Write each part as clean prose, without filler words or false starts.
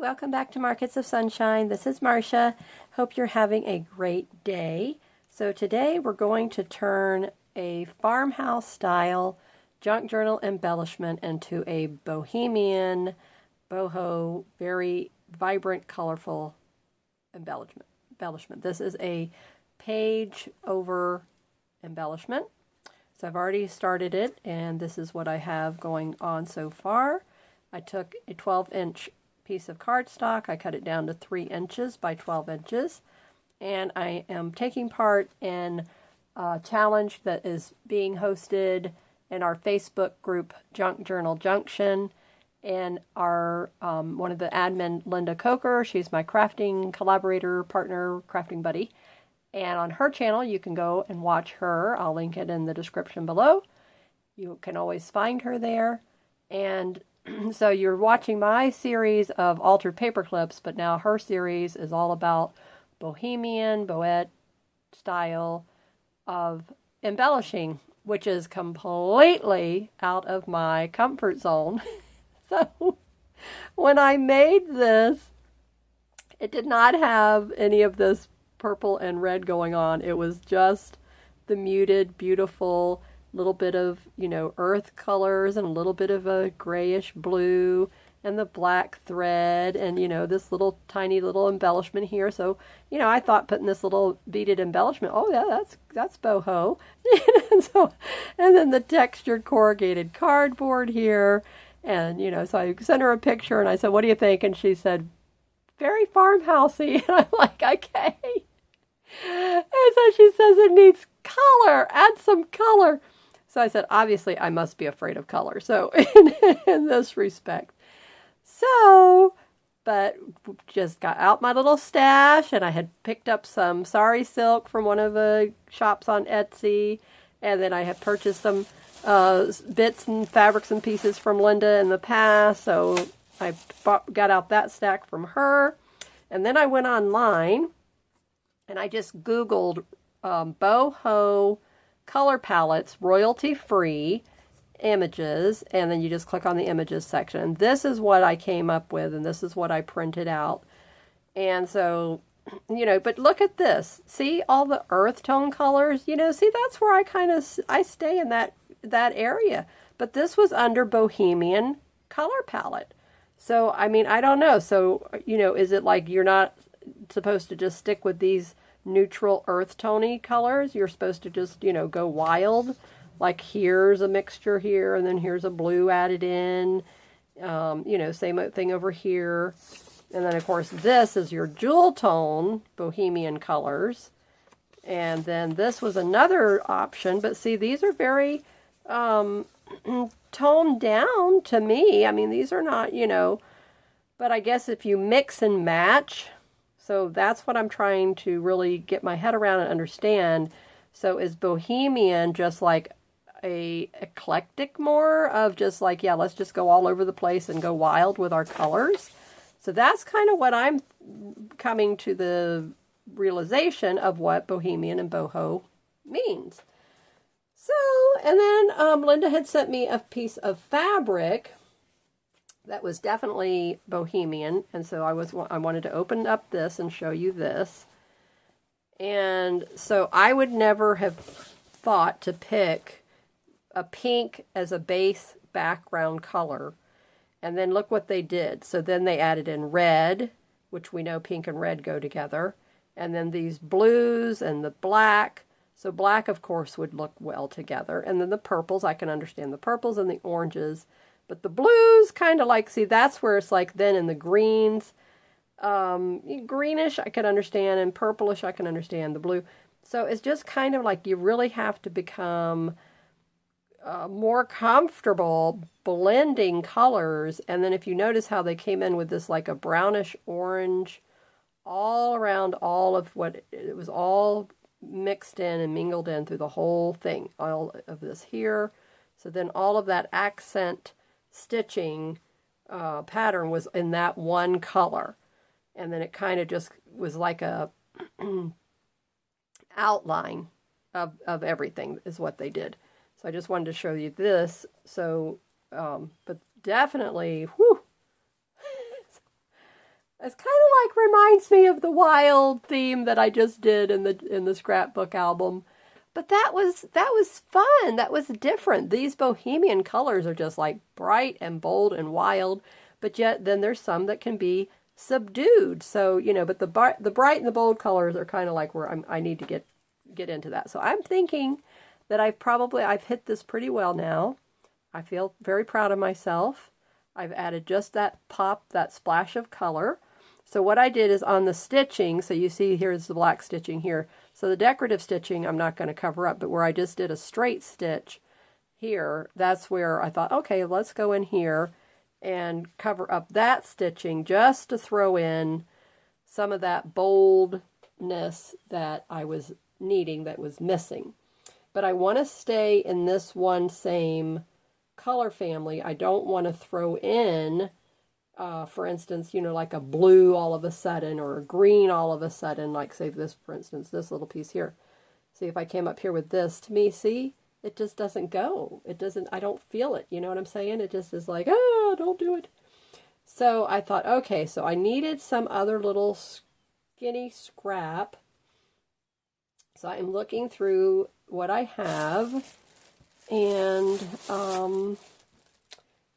Welcome back to Markets of Sunshine. This is Marsha. Hope you're having a great day. So today we're going to turn a farmhouse style junk journal embellishment into a bohemian, boho, very vibrant, colorful embellishment. This is a page over embellishment. So I've already started it, and this is what I have going on so far. I took a 12-inch piece of cardstock. I cut it down to 3 inches by 12 inches. And I am taking part in a challenge that is being hosted in our Facebook group, Junk Journal Junction. And our one of the admin, Lynda Coker, she's my crafting collaborator, partner, crafting buddy. And on her channel, you can go and watch her. I'll link it in the description below. You can always find her there. And so you're watching my series of altered paper clips, but now her series is all about Bohemian, Boette style of embellishing, which is completely out of my comfort zone. So when I made this, it did not have any of this purple and red going on. It was just the muted, beautiful little bit of, earth colors and a little bit of a grayish blue and the black thread and, this little tiny little embellishment here. So, I thought putting this little beaded embellishment, oh yeah, that's boho. and then the textured corrugated cardboard here. And, so I sent her a picture and I said, what do you think? And she said, very farmhousey. And I'm like, okay. And so she says it needs color, add some color. So I said, obviously, I must be afraid of color. So in this respect. So, but just got out my little stash, and I had picked up some sari silk from one of the shops on Etsy. And then I had purchased some bits and fabrics and pieces from Lynda in the past. So I got out that stack from her. And then I went online, and I just Googled boho color palettes, royalty-free images, and then you just click on the images section. And this is what I came up with, and this is what I printed out. And so, but look at this. See all the earth tone colors? See, that's where I stay in that area. But this was under Bohemian color palette. So, I don't know. So, is it like you're not supposed to just stick with these neutral earth tony colors? You're supposed to just, go wild. Like here's a mixture here, and then here's a blue added in. Same thing over here. And then, of course, this is your jewel tone Bohemian colors. And then this was another option. But see, these are very toned down to me. These are not, but I guess if you mix and match, so that's what I'm trying to really get my head around and understand. So is Bohemian just like a eclectic more of just like, yeah, let's just go all over the place and go wild with our colors? So that's kind of what I'm coming to the realization of what Bohemian and boho means. So, and then Lynda had sent me a piece of fabric that was definitely Bohemian, and so I wanted to open up this and show you this. And so I would never have thought to pick a pink as a base background color. And then look what they did. So then they added in red, which we know pink and red go together. And then these blues and the black. So black, of course, would look well together. And then the purples, I can understand the purples and the oranges. But the blues kind of like, see, that's where it's like then in the greens. Greenish, I can understand, and purplish, I can understand the blue. So it's just kind of like you really have to become more comfortable blending colors. And then if you notice how they came in with this like a brownish orange all around all of what, it was all mixed in and mingled in through the whole thing, all of this here. So then all of that accent stitching pattern was in that one color. And then it kind of just was like a outline of everything is what they did. So I just wanted to show you this. So, but definitely, whew, It's kind of like reminds me of the wild theme that I just did in the scrapbook album. But that was fun. That was different. These Bohemian colors are just like bright and bold and wild, but yet then there's some that can be subdued. So, you know, but the bright and the bold colors are kind of like where I need to get into that. So I'm thinking that I've hit this pretty well now. I feel very proud of myself. I've added just that pop, that splash of color. So what I did is on the stitching, so you see here's the black stitching here. So the decorative stitching I'm not going to cover up, but where I just did a straight stitch here, that's where I thought, okay, let's go in here and cover up that stitching just to throw in some of that boldness that I was needing, that was missing. But I want to stay in this one same color family. I don't want to throw in for instance, you know, like a blue all of a sudden or a green all of a sudden, like say this, for instance, this little piece here. See, if I came up here with this, to me, see, it just doesn't go. It doesn't, I don't feel it. You know what I'm saying? It just is like, oh, don't do it. So I thought, okay, so I needed some other little skinny scrap. So I'm looking through what I have, and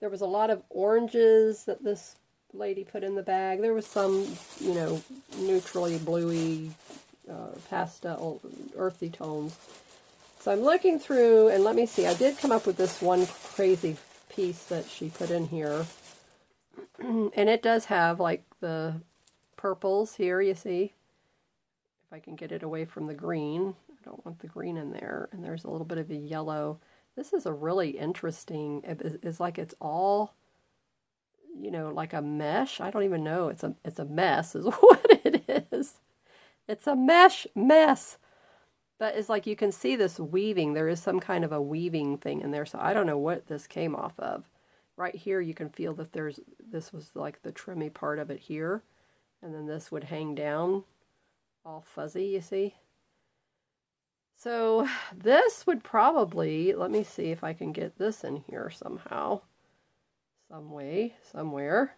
there was a lot of oranges that this lady put in the bag. There was some, you know, neutrally bluey, pastel, earthy tones. So I'm looking through, and let me see. I did come up with this one crazy piece that she put in here. And it does have, like, the purples here, you see. If I can get it away from the green. I don't want the green in there. And there's a little bit of a yellow. This is a really interesting, it's like it's all, you know, like a mesh. I don't even know. It's a mess is what it is. It's a mess. But it's like you can see this weaving. There is some kind of a weaving thing in there. So I don't know what this came off of. Right here you can feel that this was like the trimmy part of it here. And then this would hang down all fuzzy, you see. So this would probably, let me see if I can get this in here somehow, some way, somewhere.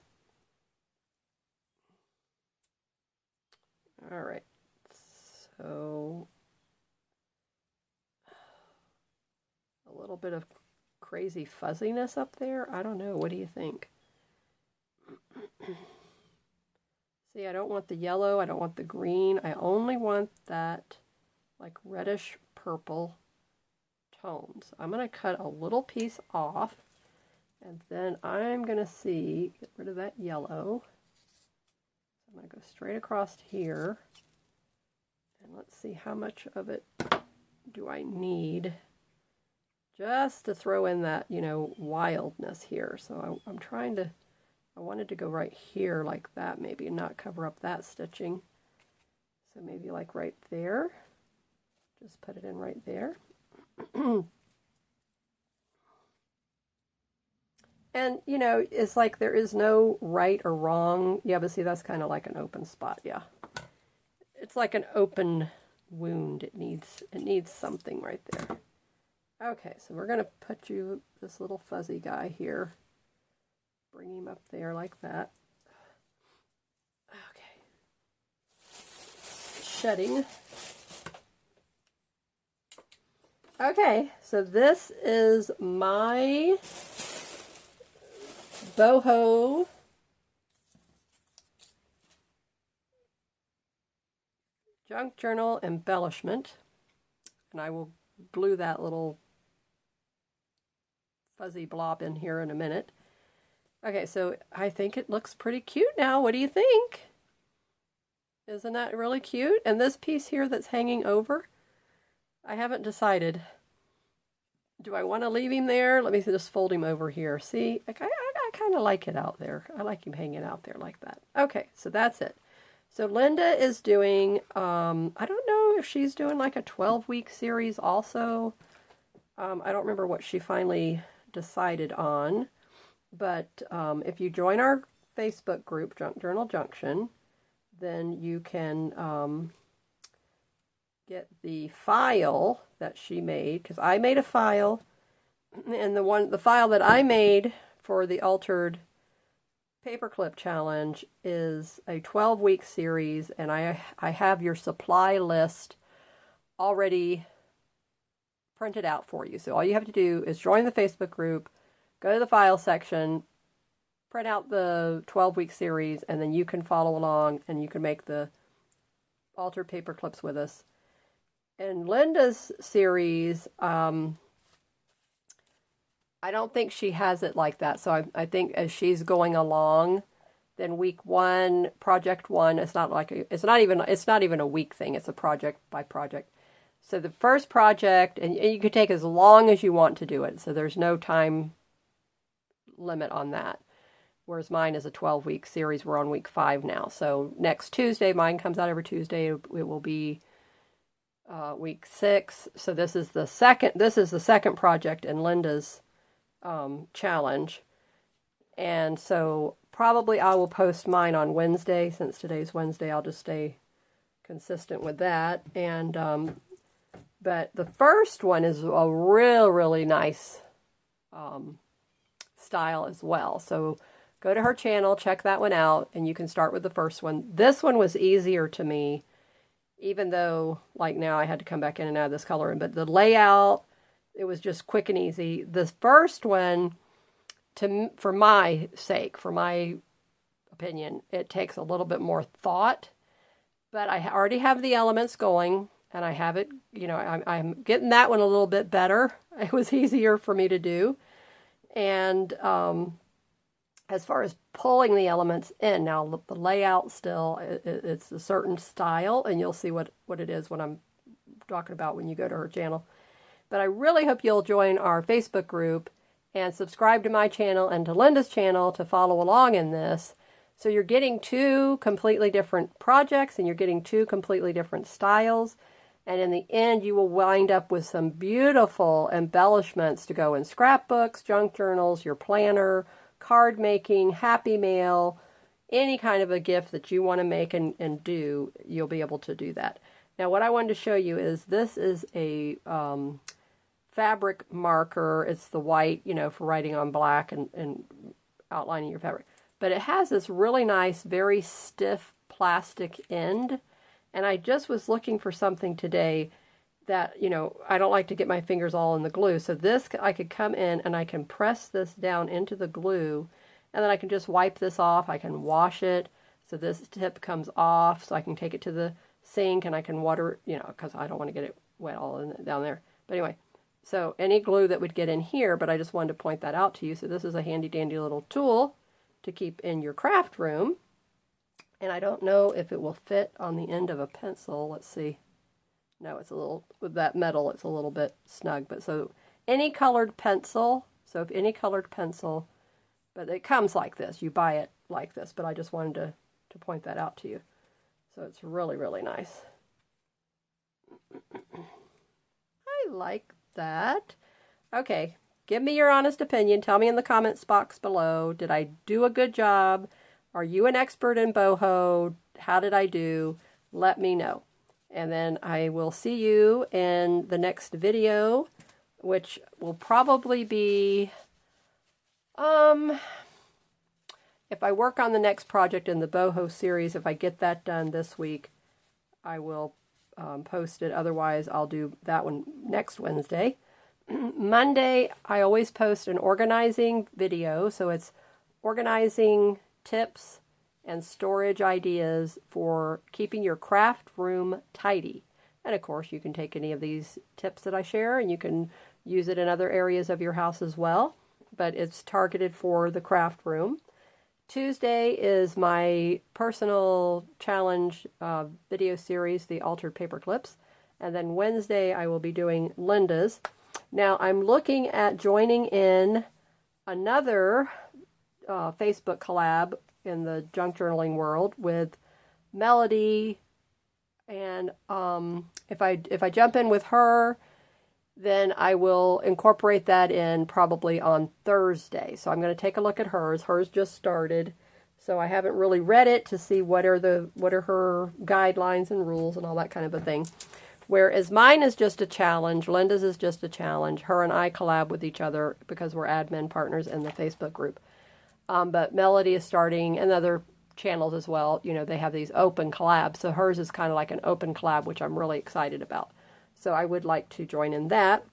All right, so a little bit of crazy fuzziness up there. I don't know, what do you think? See, I don't want the yellow, I don't want the green, I only want that like reddish purple tones. I'm going to cut a little piece off, and then I'm going to get rid of that yellow. I'm going to go straight across here, and let's see how much of it do I need just to throw in that, you know, wildness here. So I'm trying to, I wanted to go right here like that maybe, and not cover up that stitching. So maybe like right there. Just put it in right there. And, you know, it's like there is no right or wrong. Yeah, but see, that's kind of like an open spot, yeah. It's like an open wound. It needs something right there. Okay, so we're going to put this little fuzzy guy here. Bring him up there like that. Okay. Shedding. Okay, so this is my boho junk journal embellishment, and I will glue that little fuzzy blob in here in a minute. Okay, so I think it looks pretty cute now. What do you think? Isn't that really cute? And this piece here that's hanging over, I haven't decided. Do I want to leave him there? Let me just fold him over here. See, I kind of like it out there. I like him hanging out there like that. Okay, so that's it. So Lynda is doing, I don't know if she's doing like a 12-week series also. I don't remember what she finally decided on. But if you join our Facebook group, Junk Journal Junction, then you can get the file that she made, because I made a file, and the file that I made for the altered paperclip challenge is a 12-week series, and I have your supply list already printed out for you. So all you have to do is join the Facebook group, go to the file section, print out the 12-week series, and then you can follow along and you can make the altered paper clips with us. In Lynda's series, I don't think she has it like that. So I think as she's going along, then week 1, project 1, it's not even a week thing. It's a project by project. So the first project, and you can take as long as you want to do it. So there's no time limit on that. Whereas mine is a 12-week series. We're on week 5 now. So next Tuesday, mine comes out every Tuesday. It will be week 6. So this is the second project in Lynda's challenge. And so probably I will post mine on Wednesday. Since today's Wednesday, I'll just stay consistent with that. And but the first one is a really nice style as well. So go to her channel, check that one out, and you can start with the first one. This one was easier to me, even though like now I had to come back in and out of this coloring, but the layout, it was just quick and easy. This first one, for my sake, for my opinion, it takes a little bit more thought, but I already have the elements going, and I have it, I'm getting that one a little bit better. It was easier for me to do. And as far as pulling the elements in, now the layout still, it's a certain style, and you'll see what it is when I'm talking about when you go to her channel. But I really hope you'll join our Facebook group and subscribe to my channel and to Lynda's channel to follow along in this. So you're getting 2 completely different projects, and you're getting 2 completely different styles. And in the end, you will wind up with some beautiful embellishments to go in scrapbooks, junk journals, your planner, card making, happy mail, any kind of a gift that you want to make and do, you'll be able to do that. Now, what I wanted to show you is this is a fabric marker. It's the white, for writing on black and outlining your fabric. But it has this really nice, very stiff plastic end. And I just was looking for something today that, I don't like to get my fingers all in the glue. So this, I could come in and I can press this down into the glue, and then I can just wipe this off. I can wash it. So this tip comes off, so I can take it to the sink and I can water, because I don't want to get it wet all down there. But anyway, so any glue that would get in here, but I just wanted to point that out to you. So this is a handy dandy little tool to keep in your craft room. And I don't know if it will fit on the end of a pencil. Let's see. No, it's a little, with that metal, it's a little bit snug. But so any colored pencil, but it comes like this. You buy it like this, but I just wanted to point that out to you. So it's really, really nice. I like that. Okay, give me your honest opinion. Tell me in the comments box below. Did I do a good job? Are you an expert in boho? How did I do? Let me know. And then I will see you in the next video, which will probably be, if I work on the next project in the boho series, if I get that done this week, I will post it. Otherwise, I'll do that one next Wednesday. Monday, I always post an organizing video. So it's organizing tips and storage ideas for keeping your craft room tidy. And of course, you can take any of these tips that I share and you can use it in other areas of your house as well. But it's targeted for the craft room. Tuesday is my personal challenge video series, the Altered Paper Clips. And then Wednesday, I will be doing Lynda's. Now, I'm looking at joining in another Facebook collab in the junk journaling world with Melody. And if I jump in with her, then I will incorporate that in probably on Thursday. So I'm going to take a look at hers. Hers just started, so I haven't really read it to see what are her guidelines and rules and all that kind of a thing. Whereas mine is just a challenge, Lynda's is just a challenge. Her and I collab with each other because we're admin partners in the Facebook group. But Melody is starting, and other channels as well. You know, they have these open collabs. So hers is kind of like an open collab, which I'm really excited about. So I would like to join in that.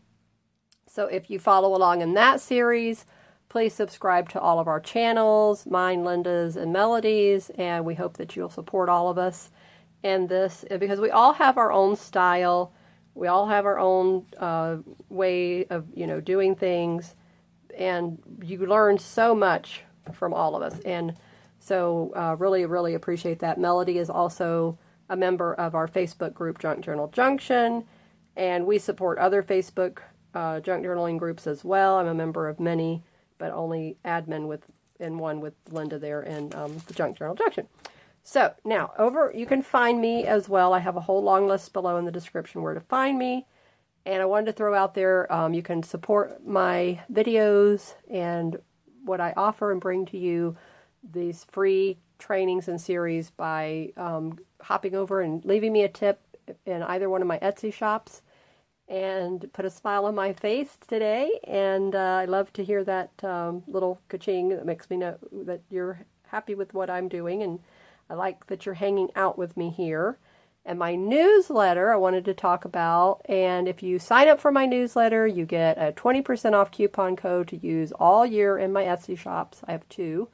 So if you follow along in that series, please subscribe to all of our channels, mine, Lynda's, and Melody's, and we hope that you'll support all of us in this, because we all have our own style. We all have our own way of, you know, doing things, and you learn so much from all of us. And so really, really appreciate that. Melody is also a member of our Facebook group, Junk Journal Junction, and we support other Facebook junk journaling groups as well. I'm a member of many, but only admin in one with Lynda there in the Junk Journal Junction. So now you can find me as well. I have a whole long list below in the description where to find me. And I wanted to throw out there, you can support my videos and what I offer and bring to you, these free trainings and series, by hopping over and leaving me a tip in either one of my Etsy shops, and put a smile on my face today. And I love to hear that little ka-ching that makes me know that you're happy with what I'm doing, and I like that you're hanging out with me here. And my newsletter I wanted to talk about, and if you sign up for my newsletter, you get a 20% off coupon code to use all year in my Etsy shops. I have 2.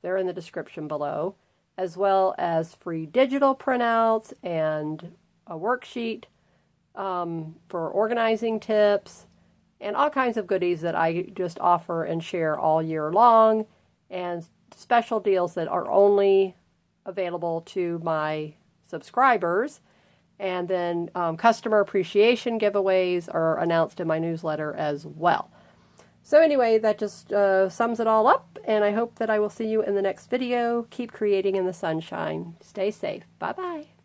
They're in the description below, as well as free digital printouts and a worksheet for organizing tips, and all kinds of goodies that I just offer and share all year long, and special deals that are only available to my subscribers. And then customer appreciation giveaways are announced in my newsletter as well. So anyway, that just sums it all up, and I hope that I will see you in the next video. Keep creating in the sunshine. Stay safe. Bye-bye.